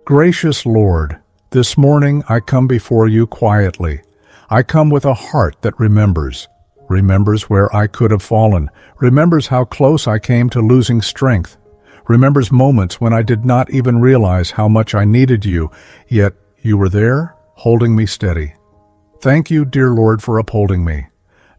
Gracious Lord, this morning I come before you quietly. I come with a heart that remembers where I could have fallen, remembers how close I came to losing strength, remembers moments when I did not even realize how much I needed you, yet you were there, holding me steady. Thank you, dear Lord, for upholding me,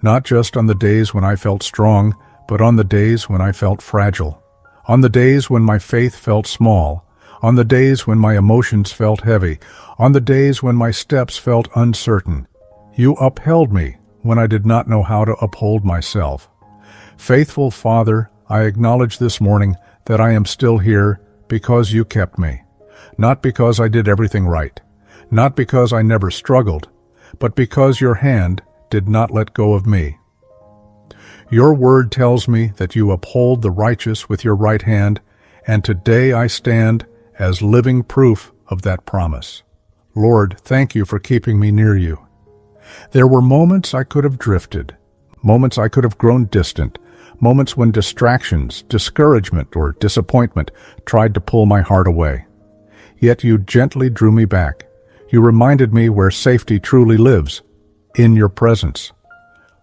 not just on the days when I felt strong, but on the days when I felt fragile, on the days when my faith felt small, on the days when my emotions felt heavy, on the days when my steps felt uncertain. You upheld me when I did not know how to uphold myself. Faithful Father, I acknowledge this morning that I am still here because you kept me, not because I did everything right, not because I never struggled, but because your hand did not let go of me. Your word tells me that you uphold the righteous with your right hand, and today I stand as living proof of that promise. Lord, thank you for keeping me near you. There were moments I could have drifted, moments I could have grown distant, moments when distractions, discouragement, or disappointment tried to pull my heart away. Yet you gently drew me back. You reminded me where safety truly lives, in your presence.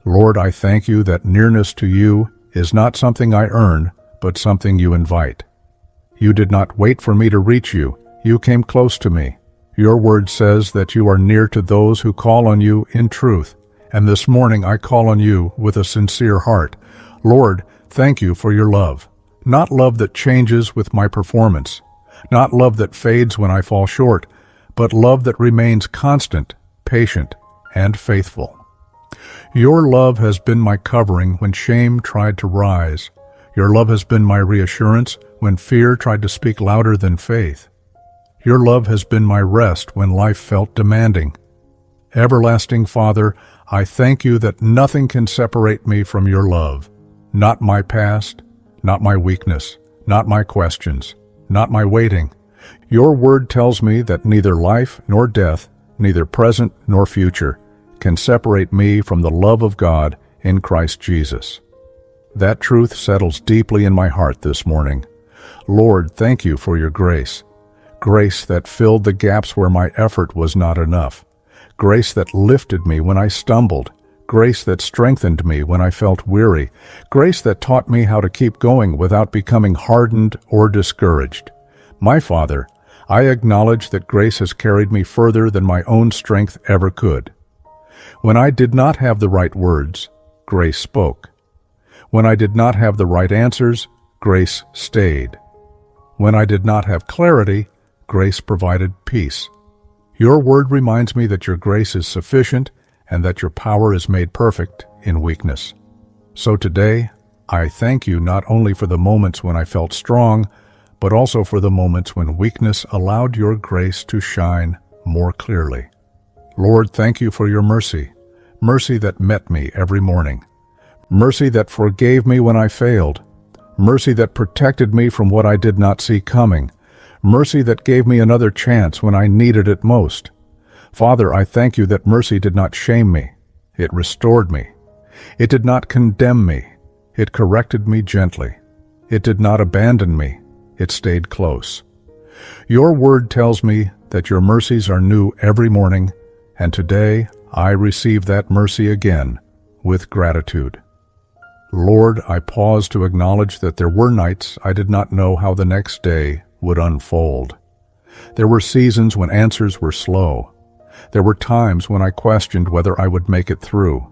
Lord, I thank you that nearness to you is not something I earn, but something you invite. You did not wait for me to reach you. You came close to me. Your word says that you are near to those who call on you in truth. And this morning I call on you with a sincere heart. Lord, thank you for your love. Not love that changes with my performance. Not love that fades when I fall short, but love that remains constant, patient, and faithful. Your love has been my covering when shame tried to rise. Your love has been my reassurance when fear tried to speak louder than faith. Your love has been my rest when life felt demanding. Everlasting Father, I thank you that nothing can separate me from your love. Not my past, not my weakness, not my questions, not my waiting. Your word tells me that neither life nor death, neither present nor future, can separate me from the love of God in Christ Jesus. That truth settles deeply in my heart this morning. Lord, thank you for your grace. Grace that filled the gaps where my effort was not enough. Grace that lifted me when I stumbled. Grace that strengthened me when I felt weary. Grace that taught me how to keep going without becoming hardened or discouraged. My Father, I acknowledge that grace has carried me further than my own strength ever could. When I did not have the right words, grace spoke. When I did not have the right answers, grace stayed. When I did not have clarity, grace provided peace. Your word reminds me that your grace is sufficient and that your power is made perfect in weakness. So today, I thank you not only for the moments when I felt strong, but also for the moments when weakness allowed your grace to shine more clearly. Lord, thank you for your mercy, mercy that met me every morning, mercy that forgave me when I failed, mercy that protected me from what I did not see coming, mercy that gave me another chance when I needed it most. Father, I thank you that mercy did not shame me. It restored me. It did not condemn me. It corrected me gently. It did not abandon me. It stayed close. Your word tells me that your mercies are new every morning, and today I receive that mercy again with gratitude. Lord, I pause to acknowledge that there were nights I did not know how the next day would unfold. There were seasons when answers were slow. There were times when I questioned whether I would make it through.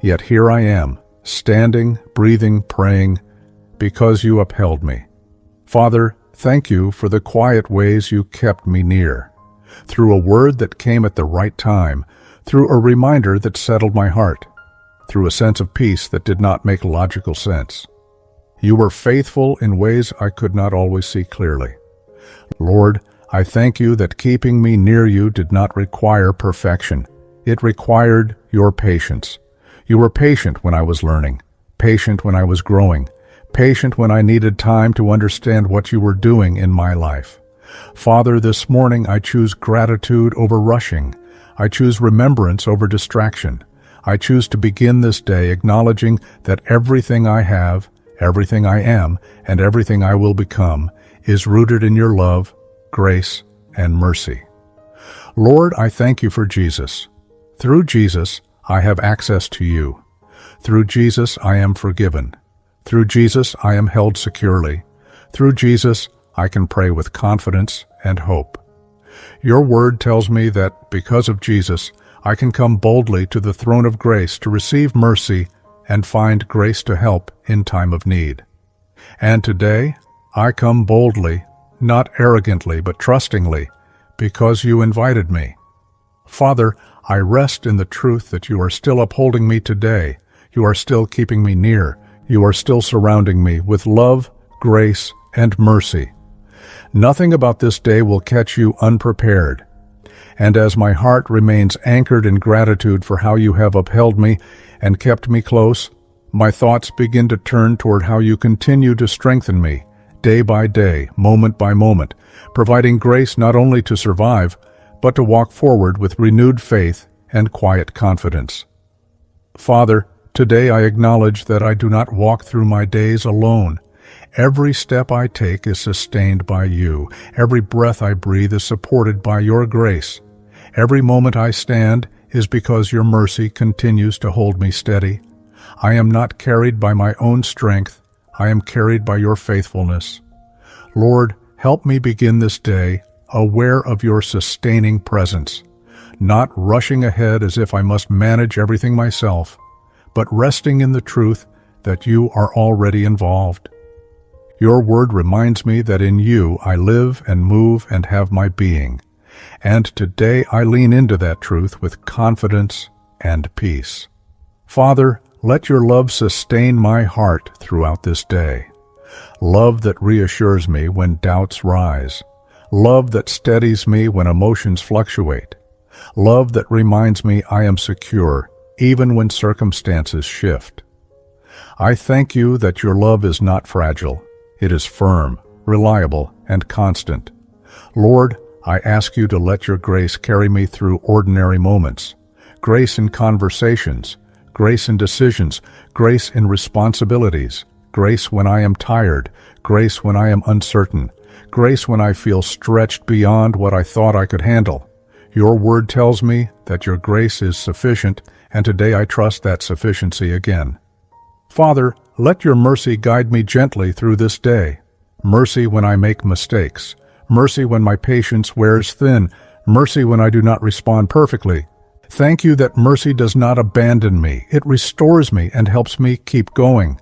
Yet here I am, standing, breathing, praying, because you upheld me. Father, thank you for the quiet ways you kept me near, through a word that came at the right time, through a reminder that settled my heart, through a sense of peace that did not make logical sense. You were faithful in ways I could not always see clearly. Lord, I thank you that keeping me near you did not require perfection. It required your patience. You were patient when I was learning, patient when I was growing, patient when I needed time to understand what you were doing in my life. Father, this morning I choose gratitude over rushing. I choose remembrance over distraction. I choose to begin this day acknowledging that everything I have, everything I am, and everything I will become is rooted in your love, grace, and mercy. Lord, I thank you for Jesus. Through Jesus, I have access to you. Through Jesus, I am forgiven. Through Jesus, I am held securely. Through Jesus, I can pray with confidence and hope. Your word tells me that because of Jesus, I can come boldly to the throne of grace to receive mercy and find grace to help in time of need. And today, I come boldly, not arrogantly, but trustingly, because you invited me. Father, I rest in the truth that you are still upholding me today. You are still keeping me near. You are still surrounding me with love, grace, and mercy. Nothing about this day will catch you unprepared. And as my heart remains anchored in gratitude for how you have upheld me and kept me close, my thoughts begin to turn toward how you continue to strengthen me, day by day, moment by moment, providing grace not only to survive, but to walk forward with renewed faith and quiet confidence. Father, today I acknowledge that I do not walk through my days alone. Every step I take is sustained by you. Every breath I breathe is supported by your grace. Every moment I stand is because your mercy continues to hold me steady. I am not carried by my own strength. I am carried by your faithfulness. Lord, help me begin this day aware of your sustaining presence, not rushing ahead as if I must manage everything myself, but resting in the truth that you are already involved. Your word reminds me that in you I live and move and have my being. And today I lean into that truth with confidence and peace. Father, let your love sustain my heart throughout this day. Love that reassures me when doubts rise. Love that steadies me when emotions fluctuate. Love that reminds me I am secure even when circumstances shift. I thank you that your love is not fragile. It is firm, reliable, and constant. Lord, I ask you to let your grace carry me through ordinary moments. Grace in conversations, grace in decisions, grace in responsibilities, grace when I am tired, grace when I am uncertain, grace when I feel stretched beyond what I thought I could handle. Your word tells me that your grace is sufficient, and today I trust that sufficiency again. Father, let your mercy guide me gently through this day. Mercy when I make mistakes. Mercy when my patience wears thin. Mercy when I do not respond perfectly. Thank you that mercy does not abandon me. It restores me and helps me keep going.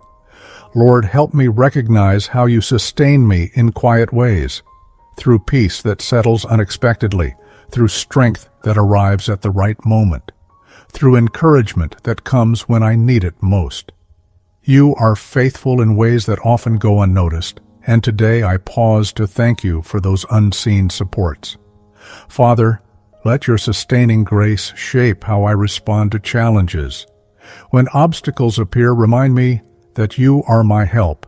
Lord, help me recognize how you sustain me in quiet ways, through peace that settles unexpectedly, through strength that arrives at the right moment, through encouragement that comes when I need it most. You are faithful in ways that often go unnoticed, and today I pause to thank you for those unseen supports. Father, let your sustaining grace shape how I respond to challenges. When obstacles appear, remind me that you are my help.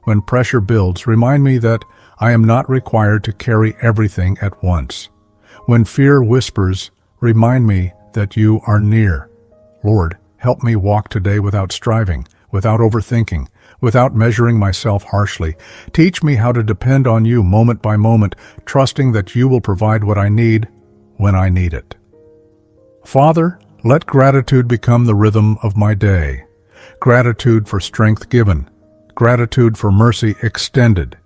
When pressure builds, remind me that I am not required to carry everything at once. When fear whispers, remind me that you are near. Lord, help me walk today without striving, without overthinking, without measuring myself harshly. Teach me how to depend on you moment by moment, trusting that you will provide what I need when I need it. Father, let gratitude become the rhythm of my day. Gratitude for strength given, gratitude for mercy extended,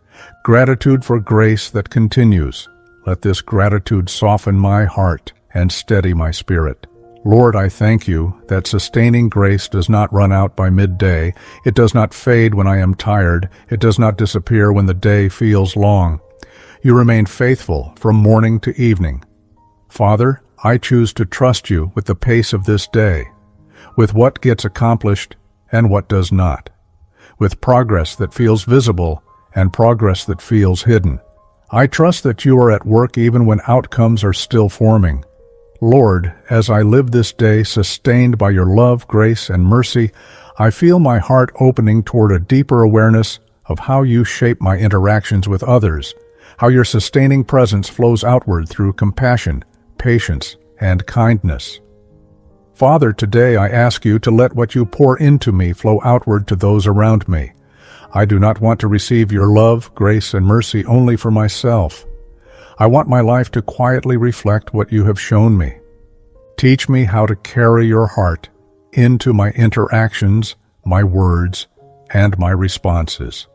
gratitude for grace that continues. Let this gratitude soften my heart and steady my spirit. Lord, I thank you that sustaining grace does not run out by midday. It does not fade when I am tired. It does not disappear when the day feels long. You remain faithful from morning to evening. Father, I choose to trust you with the pace of this day, with what gets accomplished and what does not, with progress that feels visible and progress that feels hidden. I trust that you are at work even when outcomes are still forming. Lord, as I live this day sustained by your love, grace, and mercy, I feel my heart opening toward a deeper awareness of how you shape my interactions with others, how your sustaining presence flows outward through compassion, patience, and kindness. Father, today I ask you to let what you pour into me flow outward to those around me. I do not want to receive your love, grace, and mercy only for myself. I want my life to quietly reflect what you have shown me. Teach me how to carry your heart into my interactions, my words, and my responses.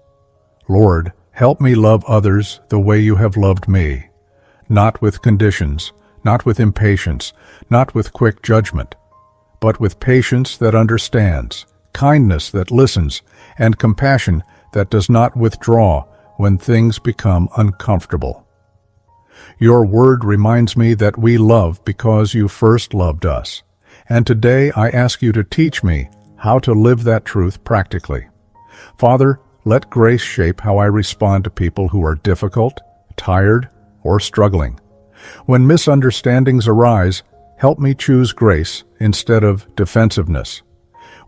Lord, help me love others the way you have loved me, not with conditions, not with impatience, not with quick judgment, but with patience that understands, kindness that listens, and compassion that does not withdraw when things become uncomfortable. Your word reminds me that we love because you first loved us, and today I ask you to teach me how to live that truth practically. Father, let grace shape how I respond to people who are difficult, tired, or struggling. When misunderstandings arise, help me choose grace instead of defensiveness.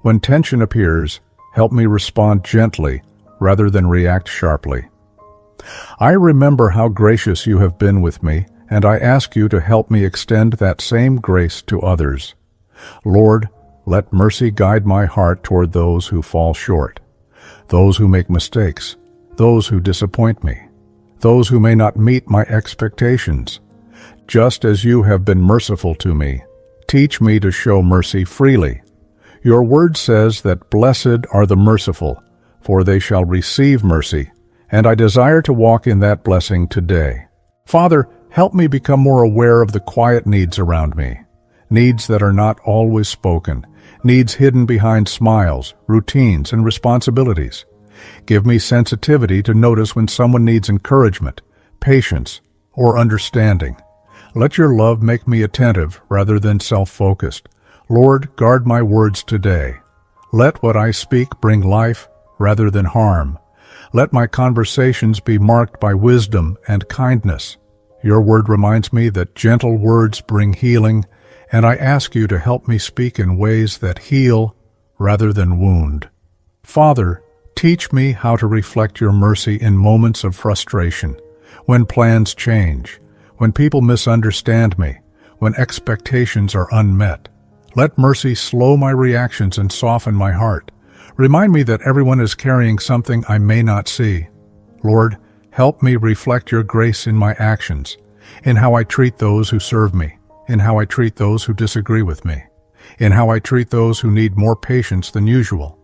When tension appears, help me respond gently rather than react sharply. I remember how gracious you have been with me, and I ask you to help me extend that same grace to others. Lord, let mercy guide my heart toward those who fall short, those who make mistakes, those who disappoint me, those who may not meet my expectations. Just as you have been merciful to me, teach me to show mercy freely. Your word says that blessed are the merciful, for they shall receive mercy, and I desire to walk in that blessing today. Father, help me become more aware of the quiet needs around me, needs that are not always spoken, needs hidden behind smiles, routines, and responsibilities. Give me sensitivity to notice when someone needs encouragement, patience, or understanding. Let your love make me attentive rather than self-focused. Lord, guard my words today. Let what I speak bring life rather than harm. Let my conversations be marked by wisdom and kindness. Your word reminds me that gentle words bring healing, and I ask you to help me speak in ways that heal rather than wound. Father, teach me how to reflect your mercy in moments of frustration, when plans change, when people misunderstand me, when expectations are unmet. Let mercy slow my reactions and soften my heart. Remind me that everyone is carrying something I may not see. Lord, help me reflect your grace in my actions, in how I treat those who serve me, in how I treat those who disagree with me, in how I treat those who need more patience than usual.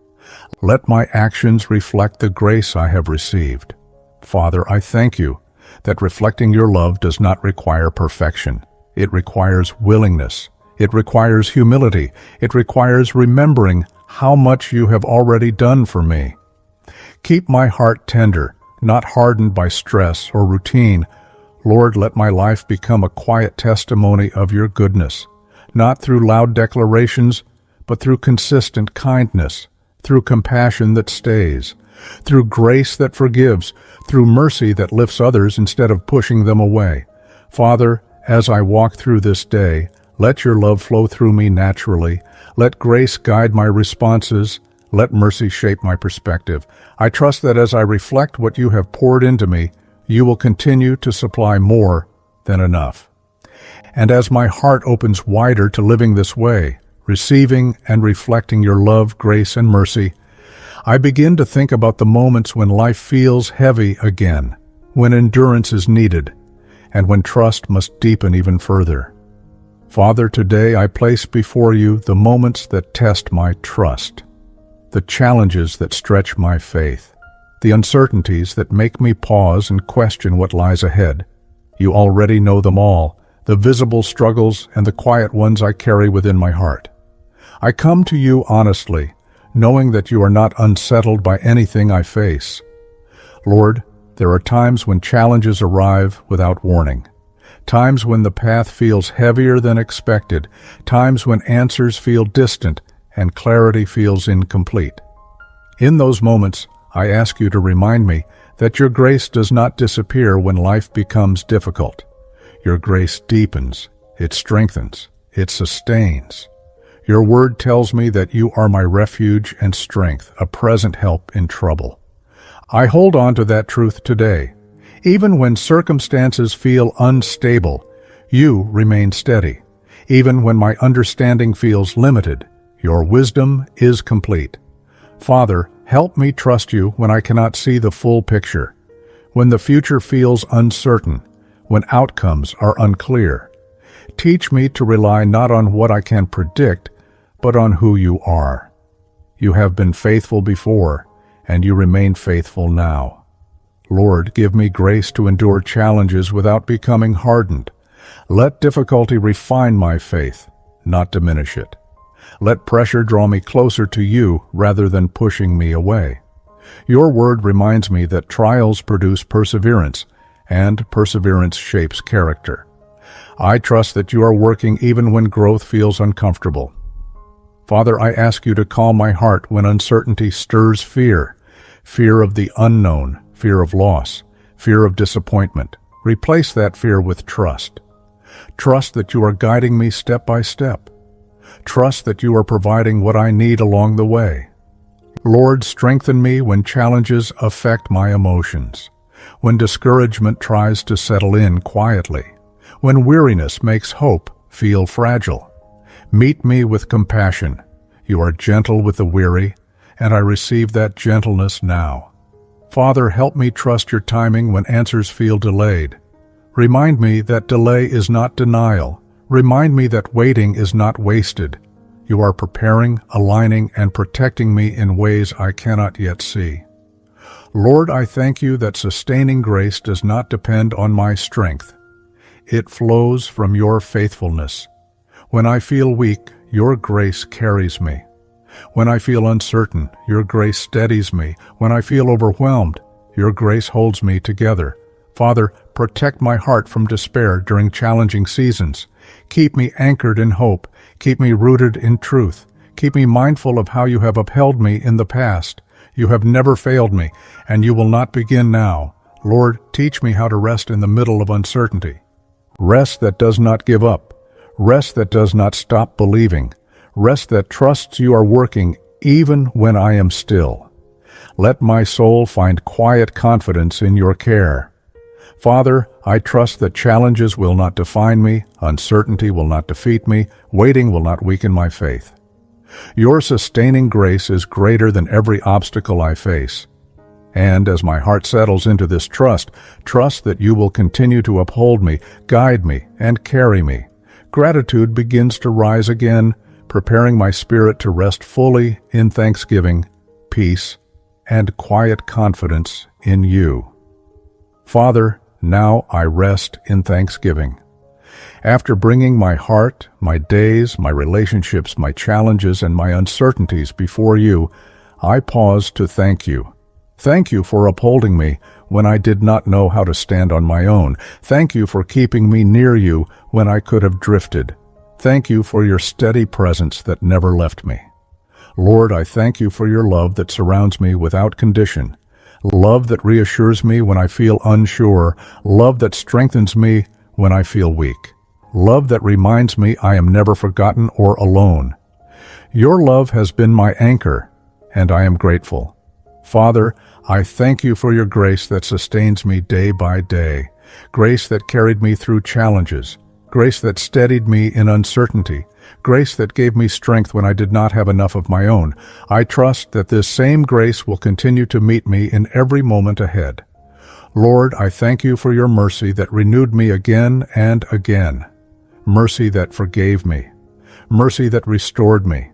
Let my actions reflect the grace I have received. Father, I thank you that reflecting your love does not require perfection. It requires willingness. It requires humility. It requires remembering how much you have already done for me. Keep my heart tender, not hardened by stress or routine. Lord, let my life become a quiet testimony of your goodness, not through loud declarations, but through consistent kindness, through compassion that stays, through grace that forgives, through mercy that lifts others instead of pushing them away. Father, as I walk through this day, let your love flow through me naturally. Let grace guide my responses. Let mercy shape my perspective. I trust that as I reflect what you have poured into me, you will continue to supply more than enough. And as my heart opens wider to living this way, receiving and reflecting your love, grace, and mercy, I begin to think about the moments when life feels heavy again, when endurance is needed, and when trust must deepen even further. Father, today I place before you the moments that test my trust, the challenges that stretch my faith, the uncertainties that make me pause and question what lies ahead. You already know them all, the visible struggles and the quiet ones I carry within my heart. I come to you honestly, knowing that you are not unsettled by anything I face. Lord, there are times when challenges arrive without warning, times when the path feels heavier than expected, times when answers feel distant and clarity feels incomplete. In those moments, I ask you to remind me that your grace does not disappear when life becomes difficult. Your grace deepens, it strengthens, it sustains. Your word tells me that you are my refuge and strength, a present help in trouble. I hold on to that truth today. Even when circumstances feel unstable, you remain steady. Even when my understanding feels limited, your wisdom is complete. Father, help me trust you when I cannot see the full picture, when the future feels uncertain, when outcomes are unclear. Teach me to rely not on what I can predict, but on who you are. You have been faithful before, and you remain faithful now. Lord, give me grace to endure challenges without becoming hardened. Let difficulty refine my faith, not diminish it. Let pressure draw me closer to you rather than pushing me away. Your word reminds me that trials produce perseverance, and perseverance shapes character. I trust that you are working even when growth feels uncomfortable. Father, I ask you to calm my heart when uncertainty stirs fear, fear of the unknown, fear of loss, fear of disappointment. Replace that fear with trust. Trust that you are guiding me step by step. Trust that you are providing what I need along the way. Lord, strengthen me when challenges affect my emotions, when discouragement tries to settle in quietly, when weariness makes hope feel fragile. Meet me with compassion. You are gentle with the weary, and I receive that gentleness now. Father, help me trust your timing when answers feel delayed. Remind me that delay is not denial. Remind me that waiting is not wasted. You are preparing, aligning, and protecting me in ways I cannot yet see. Lord, I thank you that sustaining grace does not depend on my strength. It flows from your faithfulness. When I feel weak, your grace carries me. When I feel uncertain, your grace steadies me. When I feel overwhelmed, your grace holds me together. Father, protect my heart from despair during challenging seasons. Keep me anchored in hope. Keep me rooted in truth. Keep me mindful of how you have upheld me in the past. You have never failed me, and you will not begin now. Lord, teach me how to rest in the middle of uncertainty. Rest that does not give up. Rest that does not stop believing. Rest that trusts you are working even when I am still. Let my soul find quiet confidence in your care. Father, I trust that challenges will not define me, uncertainty will not defeat me, waiting will not weaken my faith. Your sustaining grace is greater than every obstacle I face. And as my heart settles into this trust that you will continue to uphold me, guide me, and carry me. Gratitude begins to rise again, preparing my spirit to rest fully in thanksgiving, peace, and quiet confidence in you. Father, now I rest in thanksgiving. After bringing my heart, my days, my relationships, my challenges, and my uncertainties before you, I pause to thank you. Thank you for upholding me when I did not know how to stand on my own. Thank you for keeping me near you when I could have drifted. Thank you for your steady presence that never left me. Lord, I thank you for your love that surrounds me without condition. Love that reassures me when I feel unsure. Love that strengthens me when I feel weak. Love that reminds me I am never forgotten or alone. Your love has been my anchor, and I am grateful. Father, I thank you for your grace that sustains me day by day, grace that carried me through challenges, grace that steadied me in uncertainty, grace that gave me strength when I did not have enough of my own. I trust that this same grace will continue to meet me in every moment ahead. Lord, I thank you for your mercy that renewed me again and again, mercy that forgave me, mercy that restored me,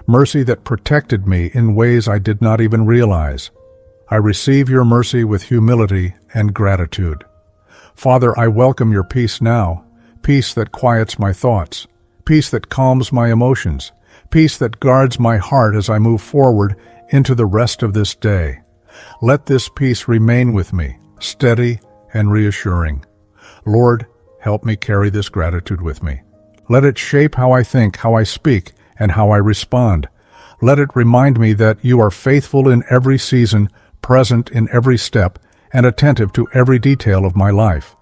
mercy that protected me in ways I did not even realize. I receive your mercy with humility and gratitude. Father, I welcome your peace now, peace that quiets my thoughts, peace that calms my emotions, peace that guards my heart as I move forward into the rest of this day. Let this peace remain with me, steady and reassuring. Lord, help me carry this gratitude with me. Let it shape how I think, how I speak, and how I respond. Let it remind me that you are faithful in every season, present in every step, and attentive to every detail of my life.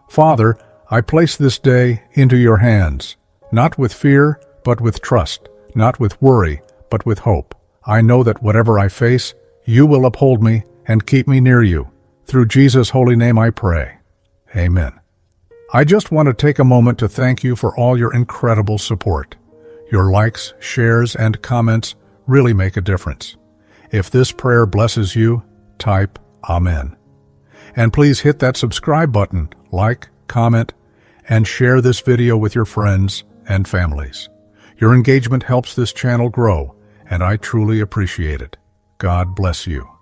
Father, I place this day into your hands, not with fear, but with trust, not with worry, but with hope. I know that whatever I face, you will uphold me and keep me near you. Through Jesus' holy name I pray. Amen. I just want to take a moment to thank you for all your incredible support. Your likes, shares, and comments really make a difference. If this prayer blesses you, type Amen. And please hit that subscribe button, like, comment, and share this video with your friends and families. Your engagement helps this channel grow, and I truly appreciate it. God bless you.